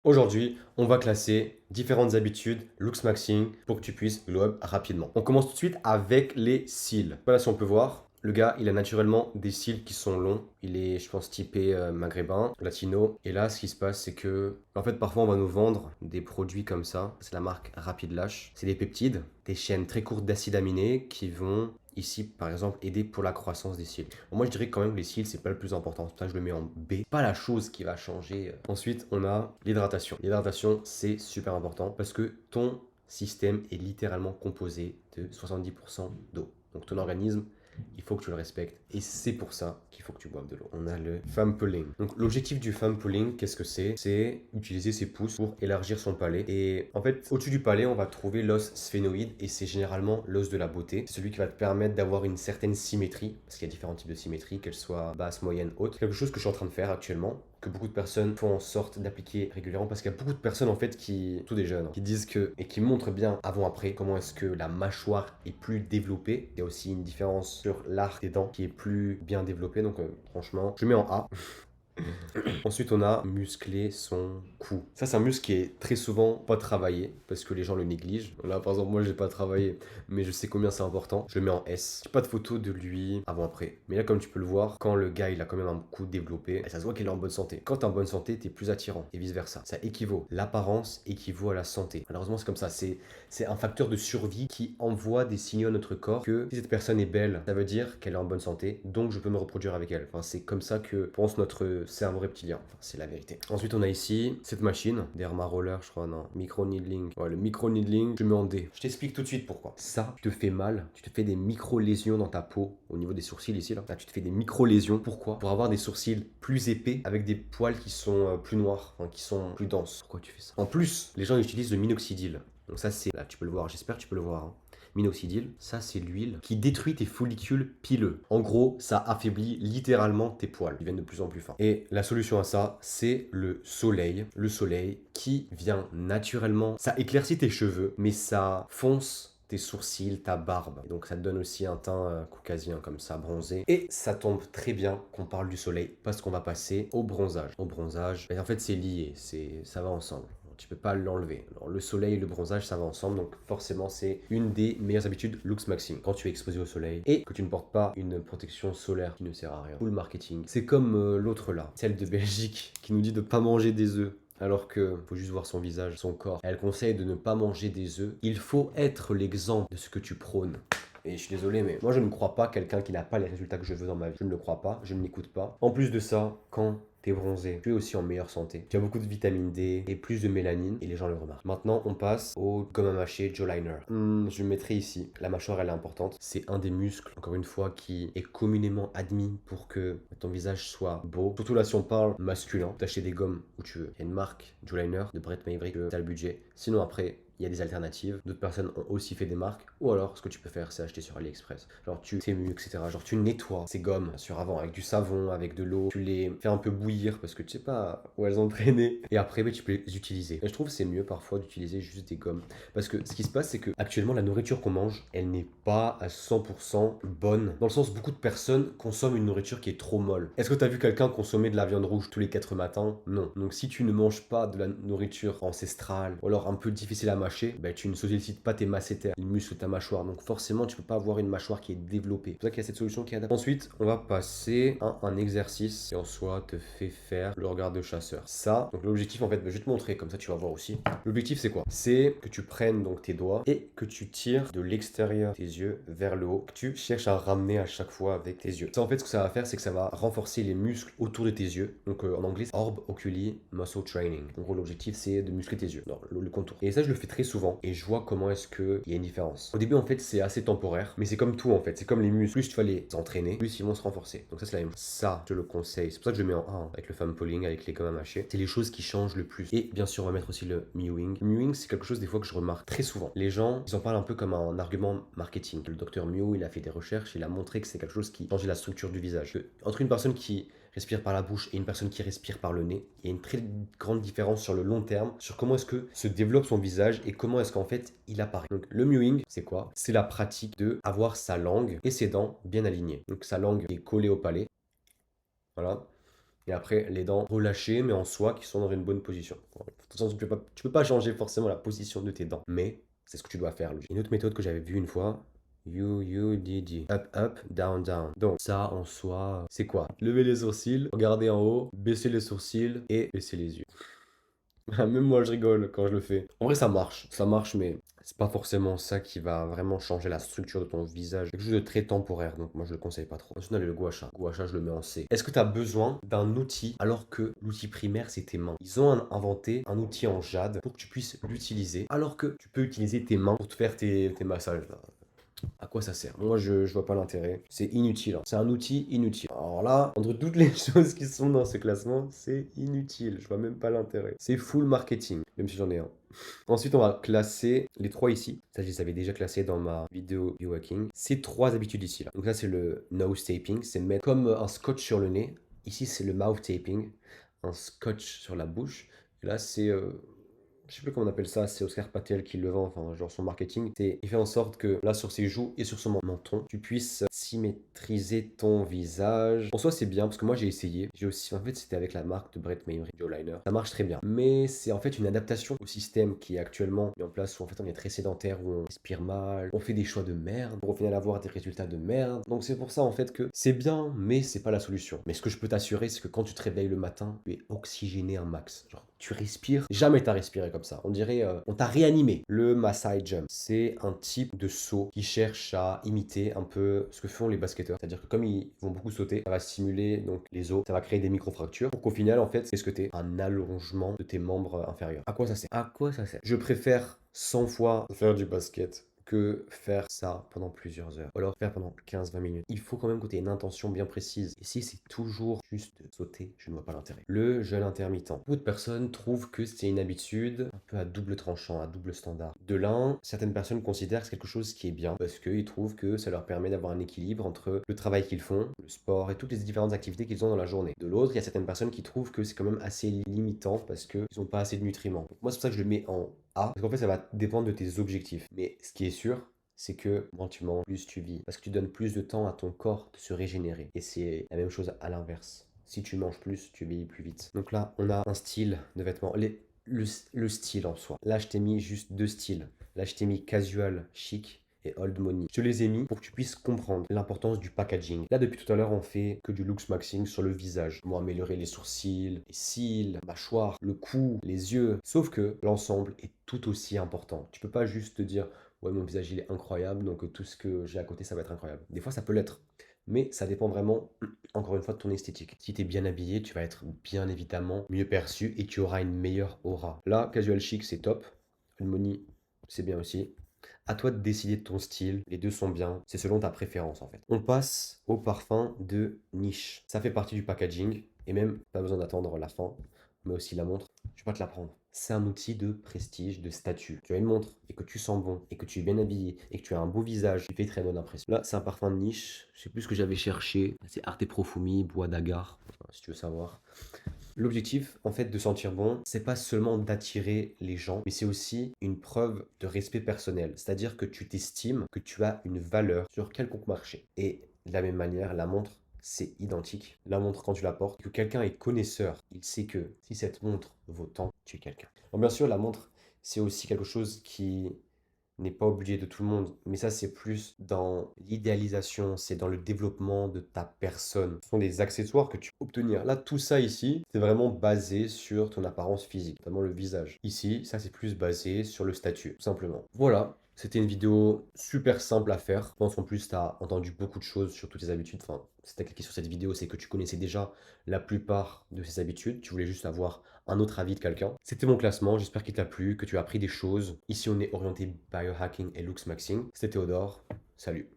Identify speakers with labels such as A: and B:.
A: Aujourd'hui, on va classer différentes habitudes looks maxing pour que tu puisses glow up rapidement. On commence tout de suite avec les cils. Voilà, si on peut voir, le gars, il a naturellement des cils qui sont longs. Il est, je pense, typé maghrébin, latino. Et là, ce qui se passe, c'est que, en fait, parfois, on va nous vendre des produits comme ça. C'est la marque Rapid Lash. C'est des peptides, des chaînes très courtes d'acides aminés qui vont ici, par exemple, aider pour la croissance des cils. Bon, moi, je dirais quand même que les cils, c'est pas le plus important. Ça, je le mets en B. Pas la chose qui va changer. Ensuite, on a l'hydratation. L'hydratation, c'est super important parce que ton système est littéralement composé de 70% d'eau. Donc, ton organisme, il faut que tu le respectes. Et c'est pour ça qu'il faut que tu boives de l'eau. On a le thumb pulling. Donc l'objectif du thumb pulling, qu'est-ce que c'est? C'est utiliser ses pouces pour élargir son palais. Et en fait, au-dessus du palais, on va trouver l'os sphénoïde et c'est généralement l'os de la beauté. C'est celui qui va te permettre d'avoir une certaine symétrie, parce qu'il y a différents types de symétrie, qu'elles soient basse, moyenne, haute. C'est quelque chose que je suis en train de faire actuellement, que beaucoup de personnes font en sorte d'appliquer régulièrement parce qu'il y a beaucoup de personnes en fait qui, tous des jeunes, qui disent que et qui montrent bien avant-après comment est-ce que la mâchoire est plus développée. Il y a aussi une différence sur l'arc des dents qui est plus bien développé. Donc franchement, je mets en A. Ensuite, on a muscler son cou. Ça, c'est un muscle qui est très souvent pas travaillé parce que les gens le négligent. Là, par exemple, moi, j'ai pas travaillé, mais je sais combien c'est important. Je le mets en S. J'ai pas de photo de lui avant-après. Mais là, comme tu peux le voir, quand le gars, il a quand même un cou développé, ça se voit qu'il est en bonne santé. Quand t'es en bonne santé, t'es plus attirant et vice-versa. Ça équivaut. L'apparence équivaut à la santé. Malheureusement, c'est comme ça. C'est un facteur de survie qui envoie des signaux à notre corps que si cette personne est belle, ça veut dire qu'elle est en bonne santé, donc je peux me reproduire avec elle. Enfin, c'est comme ça que pense notre cerveau reptilien. Enfin, c'est la vérité. Ensuite, on a ici cette machine, Derma Roller, je crois, non, micro needling. Ouais, le micro needling, je mets en D. Je t'explique tout de suite pourquoi. Ça, tu te fais mal, tu te fais des micro lésions dans ta peau, au niveau des sourcils ici, là. Là, tu te fais des micro lésions. Pourquoi? Pour avoir des sourcils plus épais, avec des poils qui sont plus noirs, enfin, qui sont plus denses. Pourquoi tu fais ça? En plus, les gens utilisent le minoxidil. Donc ça, c'est, là, tu peux le voir, j'espère que tu peux le voir, hein. Minoxidil, ça c'est l'huile qui détruit tes follicules pileux. En gros, ça affaiblit littéralement tes poils. Ils deviennent de plus en plus fins. Et la solution à ça, c'est le soleil. Le soleil qui vient naturellement. Ça éclaircit tes cheveux, mais ça fonce tes sourcils, ta barbe. Et donc ça te donne aussi un teint caucasien comme ça, bronzé. Et ça tombe très bien qu'on parle du soleil parce qu'on va passer au bronzage. Au bronzage, et en fait c'est lié, ça va ensemble. Tu peux pas l'enlever. Alors, le soleil et le bronzage, ça va ensemble, donc forcément, c'est une des meilleures habitudes looks maxing. Quand tu es exposé au soleil et que tu ne portes pas une protection solaire qui ne sert à rien. Full marketing. C'est comme l'autre là, celle de Belgique, qui nous dit de pas manger des œufs. Alors que faut juste voir son visage, son corps. Elle conseille de ne pas manger des œufs. Il faut être l'exemple de ce que tu prônes. Et je suis désolé, mais moi je ne crois pas quelqu'un qui n'a pas les résultats que je veux dans ma vie. Je ne le crois pas, je ne l'écoute pas. En plus de ça, quand t'es bronzé, tu es aussi en meilleure santé. Tu as beaucoup de vitamine D et plus de mélanine et les gens le remarquent. Maintenant, on passe au gomme à mâcher jawliner. Je le mettrai ici. La mâchoire, elle est importante. C'est un des muscles, encore une fois, qui est communément admis pour que ton visage soit beau. Surtout là, si on parle masculin, t'achètes des gommes où tu veux. Il y a une marque jawliner de Brett Maverick, t'as le budget. Sinon, après, il y a des alternatives. D'autres personnes ont aussi fait des marques. Ou alors, ce que tu peux faire, c'est acheter sur AliExpress. Genre, tu t'émues, etc. Genre, tu nettoies ces gommes sur avant avec du savon, avec de l'eau. Tu les fais un peu bouillir parce que tu sais pas où elles ont traîné. Et après, tu peux les utiliser. Et je trouve que c'est mieux parfois d'utiliser juste des gommes. Parce que ce qui se passe, c'est que actuellement, la nourriture qu'on mange, elle n'est pas à 100% bonne. Dans le sens, beaucoup de personnes consomment une nourriture qui est trop molle. Est-ce que tu as vu quelqu'un consommer de la viande rouge tous les 4 matins? Non. Donc, si tu ne manges pas de la nourriture ancestrale, ou alors un peu difficile à mâcher, ben, tu ne sollicites pas tes masséters, ils musclent ta mâchoire. Donc forcément, tu peux pas avoir une mâchoire qui est développée. C'est pour ça qu'il y a cette solution qui est adaptée. Ensuite, on va passer à un exercice qui en soi te fait faire le regard de chasseur. Ça, donc l'objectif en fait, je vais te montrer, comme ça tu vas voir aussi. L'objectif c'est quoi? C'est que tu prennes donc tes doigts et que tu tires de l'extérieur tes yeux vers le haut, que tu cherches à ramener à chaque fois avec tes yeux. Ça en fait, ce que ça va faire, c'est que ça va renforcer les muscles autour de tes yeux. Donc en anglais, c'est Orb Oculi Muscle Training. En gros, l'objectif c'est de muscler tes yeux, non, le contour. Et ça, je le fais très souvent et je vois comment est-ce qu'il y a une différence. Au début, en fait, c'est assez temporaire, mais c'est comme tout en fait. C'est comme les muscles. Plus tu vas les entraîner, plus ils vont se renforcer. Donc ça, c'est la même chose. Ça, je le conseille. C'est pour ça que je mets en A hein, avec le thumb pulling, avec les gommes à mâcher. C'est les choses qui changent le plus. Et bien sûr, on va mettre aussi le mewing. Le mewing, c'est quelque chose des fois que je remarque très souvent. Les gens, ils en parlent un peu comme un argument marketing. Le docteur Mew, il a fait des recherches, il a montré que c'est quelque chose qui changeait la structure du visage. Entre une personne qui respire par la bouche et une personne qui respire par le nez, il y a une très grande différence sur le long terme, sur comment est-ce que se développe son visage et comment est-ce qu'en fait il apparaît. Donc le mewing, c'est quoi? C'est la pratique de avoir sa langue et ses dents bien alignées. Donc sa langue est collée au palais, voilà, Et après, les dents relâchées, mais en soi, qui sont dans une bonne position. Voilà. De toute façon, tu peux pas changer forcément la position de tes dents, mais c'est ce que tu dois faire. Une autre méthode que j'avais vue une fois, UUDD. Up, up, down, down. Donc, ça en soi, c'est quoi? Lever les sourcils, regarder en haut, baisser les sourcils et baisser les yeux. Même moi, je rigole quand je le fais. En vrai, ça marche, mais c'est pas forcément ça qui va vraiment changer la structure de ton visage. Quelque chose de très temporaire, donc moi je le conseille pas trop. Ensuite, on a le gua sha. Gua sha, je le mets en C. Est-ce que tu as besoin d'un outil alors que l'outil primaire c'est tes mains? Ils ont inventé un outil en jade pour que tu puisses l'utiliser alors que tu peux utiliser tes mains pour te faire tes massages là. À quoi ça sert? Moi, je vois pas l'intérêt. C'est inutile, hein. C'est un outil inutile. Alors là, entre toutes les choses qui sont dans ce classement, c'est inutile. Je vois même pas l'intérêt. C'est full marketing, même si j'en ai un. Ensuite, on va classer les trois ici. Ça, je les avais déjà classés dans ma vidéo biohacking. Ces trois habitudes ici, là. Donc là, c'est le nose taping. C'est mettre comme un scotch sur le nez. Ici, c'est le mouth taping. Un scotch sur la bouche. Et là, c'est je sais plus comment on appelle ça, c'est Oscar Patel qui le vend, enfin, genre son marketing. Il fait en sorte que là, sur ses joues et sur son menton, tu puisses symétriser ton visage. En soi, c'est bien parce que moi, j'ai essayé. J'ai aussi, en fait, c'était avec la marque de Brett Memory Joe Liner. Ça marche très bien. Mais c'est en fait une adaptation au système qui est actuellement mis en place où en fait on est très sédentaire, où on respire mal, on fait des choix de merde pour au final avoir des résultats de merde. Donc c'est pour ça en fait que c'est bien, mais c'est pas la solution. Mais ce que je peux t'assurer, c'est que quand tu te réveilles le matin, tu es oxygéné un max. Genre, tu respires, jamais t'as respiré comme ça. On dirait, on t'a réanimé. Le Maasai Jump, c'est un type de saut qui cherche à imiter un peu ce que font les basketteurs. C'est-à-dire que comme ils vont beaucoup sauter, ça va stimuler donc les os, ça va créer des microfractures pour qu'au final, en fait, c'est ce que t'es, un allongement de tes membres inférieurs. À quoi ça sert? À quoi ça sert? Je préfère 100 fois faire du basket que faire ça pendant plusieurs heures. Ou alors faire pendant 15-20 minutes. Il faut quand même que tu aies une intention bien précise. Et si c'est toujours juste de sauter, je ne vois pas l'intérêt. Le jeûne intermittent. Beaucoup de personnes trouvent que c'est une habitude un peu à double tranchant, à double standard. De l'un, certaines personnes considèrent que c'est quelque chose qui est bien parce qu'ils trouvent que ça leur permet d'avoir un équilibre entre le travail qu'ils font, le sport et toutes les différentes activités qu'ils ont dans la journée. De l'autre, il y a certaines personnes qui trouvent que c'est quand même assez limitant parce qu'ils n'ont pas assez de nutriments. Donc moi, c'est pour ça que je le mets en A, parce qu'en fait, ça va dépendre de tes objectifs. Mais ce qui est sûr, c'est que moins tu manges, plus tu vis. Parce que tu donnes plus de temps à ton corps de se régénérer. Et c'est la même chose à l'inverse. Si tu manges plus, tu vieillis plus vite. Donc là, on a un style de vêtements. Le style en soi. Là, je t'ai mis juste deux styles. Là, je t'ai mis casual, chic et old money. Je te les ai mis pour que tu puisses comprendre l'importance du packaging. Là, depuis tout à l'heure, on fait que du looks maxing sur le visage. Comment améliorer les sourcils, les cils, la mâchoire, le cou, les yeux. Sauf que l'ensemble est tout aussi important. Tu peux pas juste te dire, ouais, mon visage, il est incroyable, donc tout ce que j'ai à côté, ça va être incroyable. Des fois, ça peut l'être. Mais ça dépend vraiment, encore une fois, de ton esthétique. Si tu es bien habillé, tu vas être bien évidemment mieux perçu et tu auras une meilleure aura. Là, casual chic, c'est top. Money, c'est bien aussi. À toi de décider de ton style. Les deux sont bien. C'est selon ta préférence en fait. On passe au parfum de niche. Ça fait partie du packaging. Et même, pas besoin d'attendre la fin, mais aussi la montre. Je vais pas te la prendre. C'est un outil de prestige, de statut. Tu as une montre et que tu sens bon, et que tu es bien habillé, et que tu as un beau visage, tu fais très bonne impression. Là, c'est un parfum de niche. Je sais plus ce que j'avais cherché. C'est Arte Profumi, bois d'agar, si tu veux savoir. L'objectif, en fait, de sentir bon, c'est pas seulement d'attirer les gens, mais c'est aussi une preuve de respect personnel. C'est-à-dire que tu t'estimes que tu as une valeur sur quelconque marché. Et de la même manière, la montre, c'est identique. La montre, quand tu la portes, que quelqu'un est connaisseur, il sait que si cette montre vaut tant, tu es quelqu'un. Alors bien sûr, la montre, c'est aussi quelque chose qui n'est pas obligé de tout le monde, mais ça c'est plus dans l'idéalisation, c'est dans le développement de ta personne. Ce sont des accessoires que tu peux obtenir. Là, tout ça ici, c'est vraiment basé sur ton apparence physique, notamment le visage. Ici, ça c'est plus basé sur le statut, tout simplement. Voilà. C'était une vidéo super simple à faire. Je pense qu'en plus, tu as entendu beaucoup de choses sur toutes tes habitudes. Enfin, si tu as cliqué sur cette vidéo, c'est que tu connaissais déjà la plupart de ces habitudes. Tu voulais juste avoir un autre avis de quelqu'un. C'était mon classement. J'espère qu'il t'a plu, que tu as appris des choses. Ici, on est orienté biohacking et looks maxing. C'était Théodore. Salut.